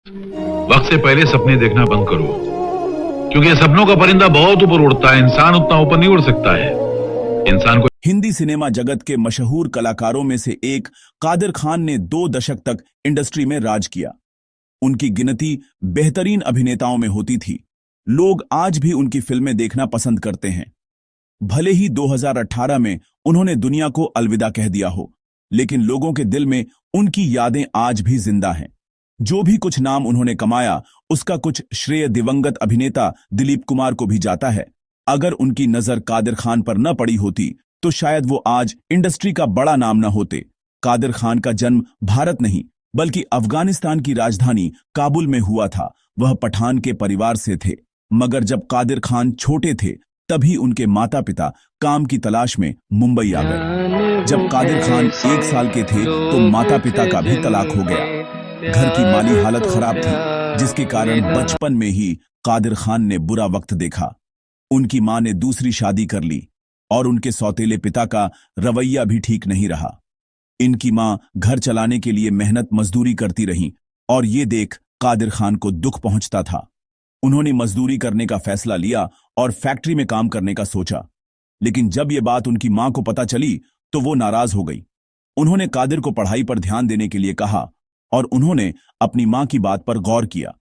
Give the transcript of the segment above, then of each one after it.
वक्त से पहले सपने देखना बंद करो, क्योंकि सपनों का परिंदा बहुत ऊपर उड़ता है, इंसान उतना ऊपर नहीं उड़ सकता है। इंसान को हिंदी सिनेमा जगत के मशहूर कलाकारों में से एक कादिर खान ने 2 दशक तक इंडस्ट्री में राज किया। उनकी गिनती बेहतरीन अभिनेताओं में होती थी। लोग आज भी उनकी फिल्में देखना पसंद करते हैं। भले ही 2018 में उन्होंने दुनिया को अलविदा कह दिया हो, लेकिन लोगों के दिल में उनकी यादें आज भी जिंदा हैं। जो भी कुछ नाम उन्होंने कमाया, उसका कुछ श्रेय दिवंगत अभिनेता दिलीप कुमार को भी जाता है। अगर उनकी नजर कादिर खान पर न पड़ी होती तो शायद वो आज इंडस्ट्री का बड़ा नाम न होते। कादिर खान का जन्म भारत नहीं बल्कि अफगानिस्तान की राजधानी काबुल में हुआ था। वह पठान के परिवार से थे, मगर जब कादिर खान छोटे थे तभी उनके माता पिता काम की तलाश में मुंबई आ गए। जब कादिर खान 1 साल के थे तो माता पिता का भी तलाक हो गया। घर की माली हालत खराब थी, जिसके कारण बचपन में ही कादिर खान ने बुरा वक्त देखा। उनकी मां ने दूसरी शादी कर ली और उनके सौतेले पिता का रवैया भी ठीक नहीं रहा। इनकी मां घर चलाने के लिए मेहनत मजदूरी करती रहीं और ये देख कादिर खान को दुख पहुंचता था। उन्होंने मजदूरी करने का फैसला लिया और फैक्ट्री में काम करने का सोचा, लेकिन जब यह बात उनकी मां को पता चली तो वो नाराज हो गई। उन्होंने कादिर को पढ़ाई पर ध्यान देने के लिए कहा और उन्होंने अपनी मां की बात पर गौर किया।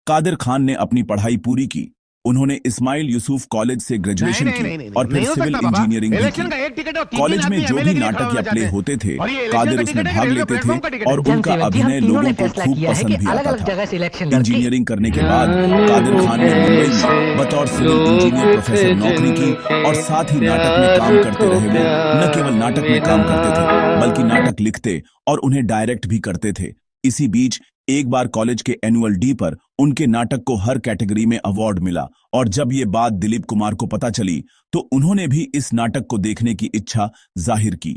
कादिर खान ने अपनी पढ़ाई पूरी की। उन्होंने इस्माइल यूसुफ कॉलेज से ग्रेजुएशन की और फिर सिविल इंजीनियरिंग भी की। कॉलेज में जो भी नाटक या प्ले होते थे, कादिर उसमें भाग लेते थे और उनका अभिनय लोगों को खूब पसंद भी आता था। इंजीनियरिंग करने के बाद कादिर खान ने मुंबई में बतौर सिविल इंजीनियर प्रोफेसर नौकरी की और साथ ही नाटक में काम करते रहे। वो न केवल नाटक में काम करते थे बल्कि नाटक लिखते और उन्हें डायरेक्ट भी करते थे। इसी बीच एक बार कॉलेज के एनुअल डे पर उनके नाटक को हर कैटेगरी में अवार्ड मिला और जब ये बात दिलीप कुमार को पता चली तो उन्होंने भी इस नाटक को देखने की इच्छा जाहिर की।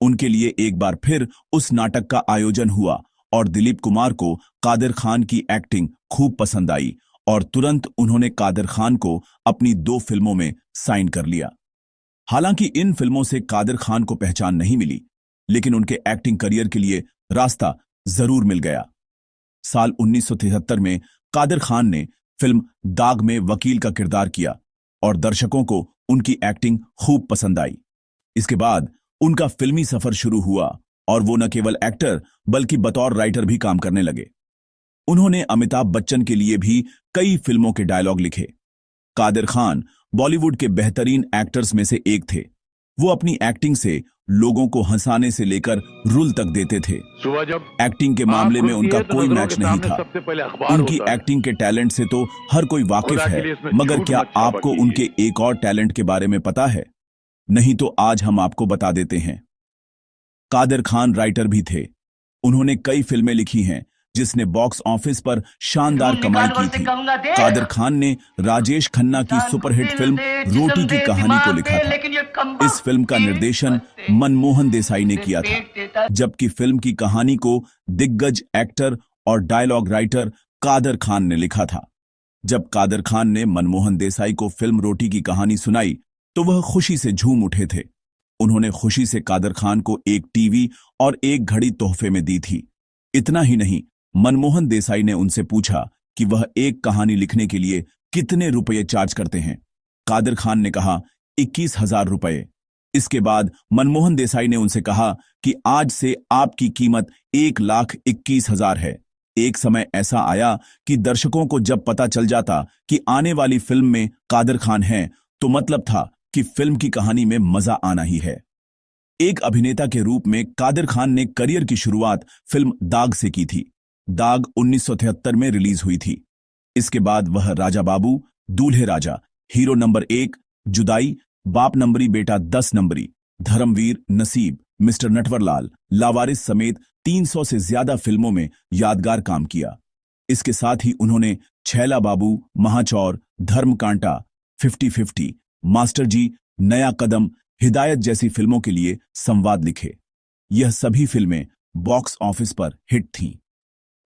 उनके लिए एक बार फिर उस नाटक का आयोजन हुआ और दिलीप कुमार को कादिर खान की एक्टिंग खूब पसंद आई और तुरंत उन्होंने कादिर खान को अपनी 2 फिल्मों में साइन कर लिया। हालांकि इन फिल्मों से कादिर खान को पहचान नहीं मिली, लेकिन उनके एक्टिंग करियर के लिए रास्ता जरूर मिल गया। साल 1973 में कादिर खान ने फिल्म दाग में वकील का किरदार किया और दर्शकों को उनकी एक्टिंग खूब पसंद आई। इसके बाद उनका फिल्मी सफर शुरू हुआ और वो न केवल एक्टर बल्कि बतौर राइटर भी काम करने लगे। उन्होंने अमिताभ बच्चन के लिए भी कई फिल्मों के डायलॉग लिखे। कादिर खान बॉलीवुड के बेहतरीन एक्टर्स में से एक थे। वो अपनी एक्टिंग से लोगों को हंसाने से लेकर रुल तक देते थे। एक्टिंग के मामले में उनका कोई मैच नहीं था। उनकी एक्टिंग के टैलेंट से तो हर कोई वाकिफ है, मगर क्या आपको उनके एक और टैलेंट के बारे में पता है? नहीं तो आज हम आपको बता देते हैं। कादिर खान राइटर भी थे। उन्होंने कई फिल्में लिखी हैं जिसने बॉक्स ऑफिस पर शानदार कमाई की थी। कादिर खान ने राजेश खन्ना की सुपरहिट फिल्म रोटी की कहानी को लिखा था। इस फिल्म का निर्देशन मनमोहन देसाई ने किया था, जबकि फिल्म की कहानी को दिग्गज एक्टर और डायलॉग राइटर कादिर खान ने लिखा था। जब कादिर खान ने मनमोहन देसाई को फिल्म रोटी की कहानी सुनाई तो वह खुशी से झूम उठे थे। उन्होंने खुशी से कादिर खान को एक टीवी और एक घड़ी तोहफे में दी थी। इतना ही नहीं, मनमोहन देसाई ने उनसे पूछा कि वह एक कहानी लिखने के लिए कितने रुपए चार्ज करते हैं। कादिर खान ने कहा 21,000 रुपए। इसके बाद मनमोहन देसाई ने उनसे कहा कि आज से आपकी कीमत 1,21,000 है। एक समय ऐसा आया कि दर्शकों को जब पता चल जाता कि आने वाली फिल्म में कादिर खान हैं, तो मतलब था कि फिल्म की कहानी में मजा आना ही है। एक अभिनेता के रूप में कादिर खान ने करियर की शुरुआत फिल्म दाग से की थी। दाग 1973 में रिलीज हुई थी। इसके बाद वह राजा बाबू, दूल्हे राजा, हीरो नंबर 1, जुदाई, बाप नंबरी बेटा 10 नंबरी, धर्मवीर, नसीब, मिस्टर नटवरलाल, लावारिस समेत 300 से ज्यादा फिल्मों में यादगार काम किया। इसके साथ ही उन्होंने छैला बाबू, महाचौर, धर्मकांटा, 50-50, मास्टर जी, नया कदम, हिदायत जैसी फिल्मों के लिए संवाद लिखे। यह सभी फिल्में बॉक्स ऑफिस पर हिट थीं।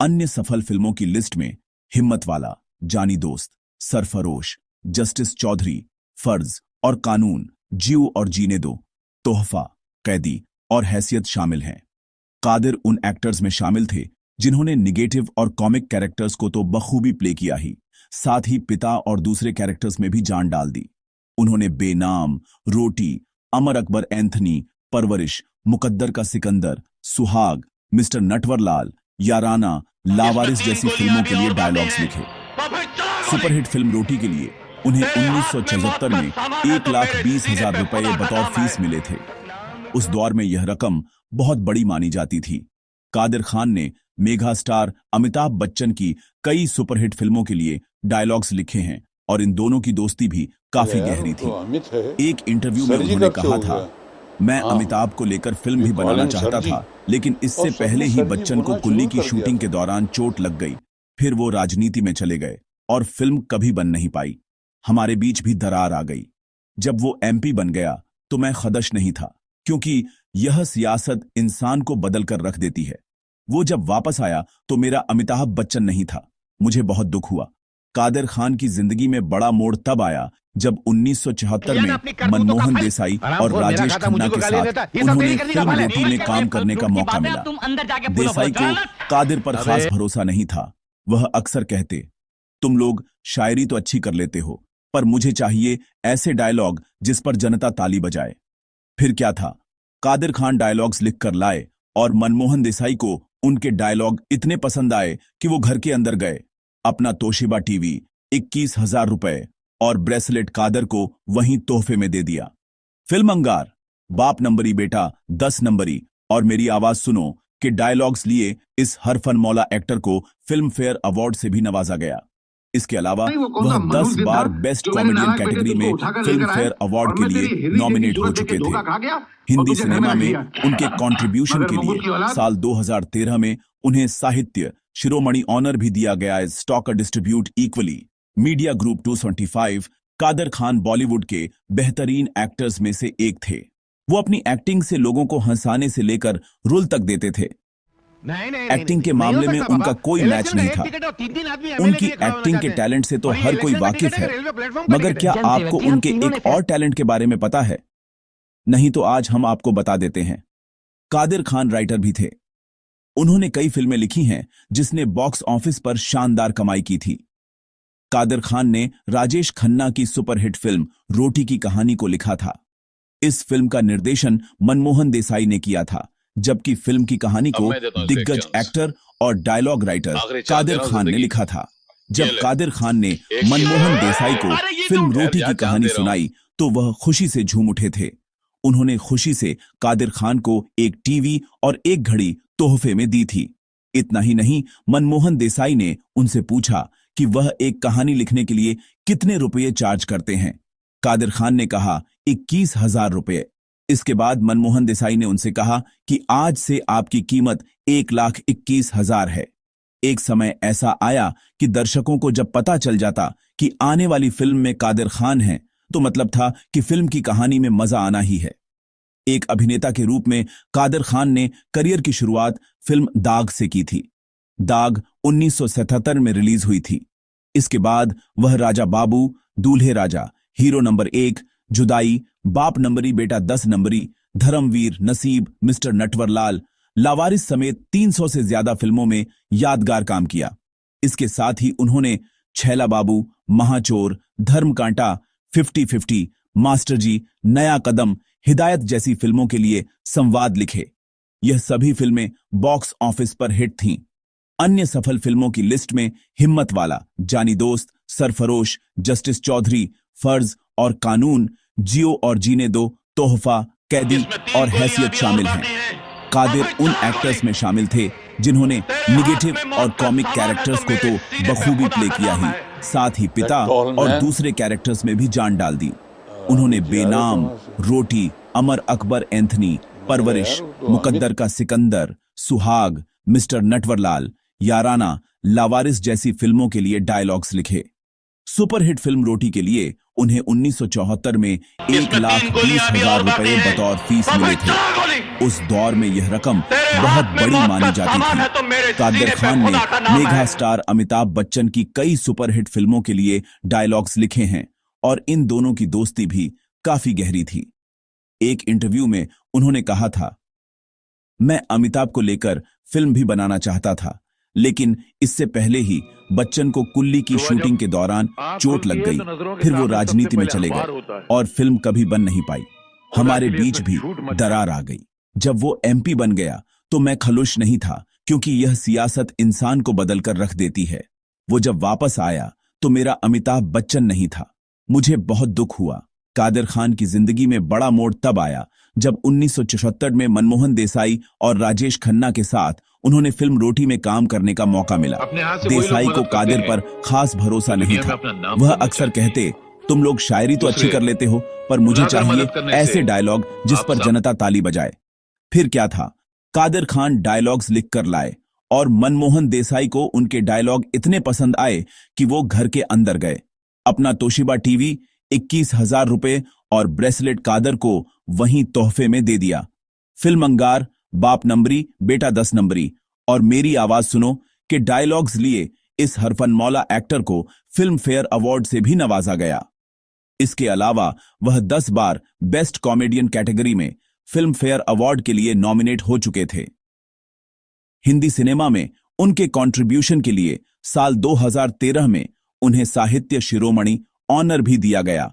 अन्य सफल फिल्मों की लिस्ट में हिम्मतवाला, जानी दोस्त, सरफरोश, जस्टिस चौधरी, फर्ज और कानून, जियो और जीने दो, तोहफा, कैदी और हैसियत शामिल हैं। कादिर उन एक्टर्स में शामिल थे जिन्होंने निगेटिव और कॉमिक कैरेक्टर्स को तो बखूबी प्ले किया ही, साथ ही पिता और दूसरे कैरेक्टर्स में भी जान डाल दी। उन्होंने बेनाम, रोटी, अमर अकबर एंथनी, परवरिश, मुकद्दर का सिकंदर, सुहाग, मिस्टर नटवरलाल, याराना, लावारिस जैसी फिल्मों के लिए डायलॉग्स लिखे। सुपरहिट फिल्म रोटी के लिए उन्हें 1976 में 1,20,000 रुपए बतौर फीस मिले थे। उस दौर में यह रकम बहुत बड़ी मानी जाती थी। कादिर खान ने मेगा स्टार अमिताभ बच्चन की कई सुपरहिट फिल्मों के लिए डायलॉग्स लिखे हैं और इन दोनों की दोस्ती भी काफी गहरी थी। एक इंटरव्यू में उन्होंने कहा था, मैं अमिताभ को लेकर फिल्म भी बनाना चाहता था, लेकिन इससे पहले ही बच्चन को कुल्ली की शूटिंग के दौरान चोट लग गई। फिर वो राजनीति में चले गए और फिल्म कभी बन नहीं पाई। हमारे बीच भी दरार आ गई। जब वो एमपी बन गया तो मैं खदश नहीं था, क्योंकि यह सियासत इंसान को बदल कर रख देती है। वो जब वापस आया तो मेरा अमिताभ बच्चन नहीं था। मुझे बहुत दुख हुआ। कादिर खान की जिंदगी में बड़ा मोड़ तब आया जब 1974 में मनमोहन देसाई और राजेश खन्ना के साथ उन्होंने फिल्म रोटी में काम करने का मौका मिला। देसाई को कादिर पर खास भरोसा नहीं था। वह अक्सर कहते, तुम लोग शायरी तो अच्छी कर लेते हो, पर मुझे चाहिए ऐसे डायलॉग जिस पर जनता ताली बजाए। फिर क्या था, कादिर खान डायलॉग्स लिखकर लाए और मनमोहन देसाई को उनके डायलॉग इतने पसंद आए कि वो घर के अंदर गए, अपना तोशिबा टीवी 21,000 रुपए और ब्रेसलेट कादर को वहीं तोहफे में दे दिया। फिल्म अंगार, बाप नंबरी बेटा 10 नंबरी और मेरी आवाज सुनो के डायलॉग्स लिए इस हरफन मौला एक्टर को फिल्म फेयर अवार्ड से भी नवाजा गया। इसके अलावा वह 10 बार बेस्ट कॉमेडियन कैटेगरी में फिल्म फेयर अवार्ड के लिए नॉमिनेट हो चुके थे। हिंदी सिनेमा में उनके कंट्रीब्यूशन के लिए साल 2013 में उन्हें साहित्य शिरोमणि ऑनर भी दिया गया। Stalker distribute equally media group 225। Kader Khan Bollywood के बेहतरीन एक्टर्स में से एक थे। वो अपनी एक्टिंग से लोगों को हंसाने से लेकर रुल तक देते थे। एक्टिंग के मामले में उनका कोई मैच नहीं था। उनकी एक्टिंग के टैलेंट से तो हर कोई वाकिफ है, मगर क्या आपको उनके एक और टैलेंट के बारे में पता है? नहीं तो आज हम आपको बता देते हैं। कादिर खान राइटर भी थे। उन्होंने कई फिल्में लिखी हैं जिसने बॉक्स ऑफिस पर शानदार कमाई की थी। कादिर खान ने राजेश खन्ना की सुपरहिट फिल्म रोटी की कहानी को लिखा था। इस फिल्म का निर्देशन मनमोहन देसाई ने किया था, जबकि फिल्म की कहानी को दिग्गज एक्टर और डायलॉग राइटर कादिर खान ने लिखा था। जब कादिर खान ने मनमोहन देसाई को फिल्म रोटी की कहानी सुनाई तो वह खुशी से झूम उठे थे। उन्होंने खुशी से कादिर खान को एक टीवी और एक घड़ी तोहफे में दी थी। इतना ही नहीं, मनमोहन देसाई ने उनसे पूछा कि वह एक कहानी लिखने के लिए कितने रुपये चार्ज करते हैं। कादिर खान ने कहा 21,000 रुपये। इसके बाद मनमोहन देसाई ने उनसे कहा कि आज से आपकी कीमत 1,21,000 है। एक समय ऐसा आया कि दर्शकों को जब पता चल जाता कि आने वाली फिल्म में कादिर खान हैं, तो मतलब था कि फिल्म की कहानी में मजा आना ही है। एक अभिनेता के रूप में कादिर खान ने करियर की शुरुआत फिल्म दाग से की थी। दाग 1977 में रिलीज हुई थी। इसके बाद वह राजा बाबू, दूल्हे राजा, हीरो नंबर 1, जुदाई, बाप नंबरी बेटा 10 नंबरी, धर्मवीर, नसीब, मिस्टर नटवरलाल, लावारिस समेत 300 से ज्यादा फिल्मों में यादगार काम किया। इसके साथ ही उन्होंने छैला बाबू, महाचोर, धर्मकांटा, 50-50, मास्टर जी, नया कदम, हिदायत जैसी फिल्मों के लिए संवाद लिखे। यह सभी फिल्में बॉक्स ऑफिस पर हिट थीं। अन्य सफल फिल्मों की लिस्ट में हिम्मत वाला, जानी दोस्त, सरफरोश, जस्टिस चौधरी, फर्ज और कानून, जियो और जीने दो, तोहफा, कैदी और हैसियत शामिल हैं। कादिर उन एक्टर्स में शामिल थे जिन्होंने निगेटिव और कॉमिक कैरेक्टर्स को तो बखूबी प्ले किया ही, साथ ही पिता और दूसरे कैरेक्टर्स में भी जान डाल दी। उन्होंने बेनाम, रोटी, अमर अकबर एंथनी, परवरिश, मुकद्दर का सिकंदर, सुहाग, मिस्टर नटवरलाल, याराना, लावारिस जैसी फिल्मों के लिए डायलॉग्स लिखे। सुपरहिट फिल्म रोटी के लिए उन्हें 1974 में 1,20,000 रुपए बतौर फीस मिले थे। उस दौर में यह रकम बहुत बड़ी मानी जाती थी। कादिर खान ने मेगा स्टार अमिताभ बच्चन की कई सुपरहिट फिल्मों के लिए डायलॉग्स लिखे हैं और इन दोनों की दोस्ती भी काफी गहरी थी। एक इंटरव्यू में उन्होंने कहा था, मैं अमिताभ को लेकर फिल्म भी बनाना चाहता था, लेकिन इससे पहले ही बच्चन को कुल्ली की शूटिंग के दौरान चोट लग गई। फिर वो राजनीति में चले गए और फिल्म कभी बन नहीं पाई। हमारे बीच भी दरार आ गई। जब वो एमपी बन गया तो मैं खलुश नहीं था, क्योंकि यह सियासत इंसान को बदलकर रख देती है। वो जब वापस आया तो मेरा अमिताभ बच्चन नहीं था। मुझे बहुत दुख हुआ। कादर खान की जिंदगी में बड़ा मोड़ तब आया जब 1974 में मनमोहन देसाई और राजेश खन्ना के साथ उन्होंने फिल्म रोटी में काम करने का मौका मिला। अपने हाथ से देसाई को कादिर पर खास भरोसा नहीं था। वह अक्सर कहते, तुम लोग शायरी तो अच्छी कर लेते हो, पर मुझे चाहिए ऐसे डायलॉग जिस पर जनता ताली बजाए। फिर क्या था, कादिर खान डायलॉग्स लिख कर लाए और मनमोहन देसाई को उनके डायलॉग इतने पसंद आए कि वो घर के अंदर गए। अपना तोशिबा टीवी 21,000 रुपए और ब्रेसलेट कादर को वहीं तोहफे में दे दिया। फिल्म अंगार, बाप नंबरी बेटा 10 नंबरी और मेरी आवाज सुनो के डायलॉग्स लिए इस हरफनमौला एक्टर को फिल्म फेयर अवार्ड से भी नवाजा गया। इसके अलावा वह 10 बार बेस्ट कॉमेडियन कैटेगरी में फिल्म फेयर अवार्ड के लिए नॉमिनेट हो चुके थे। हिंदी सिनेमा में उनके कंट्रीब्यूशन के लिए साल 2013 में उन्हें साहित्य शिरोमणि ऑनर भी दिया गया।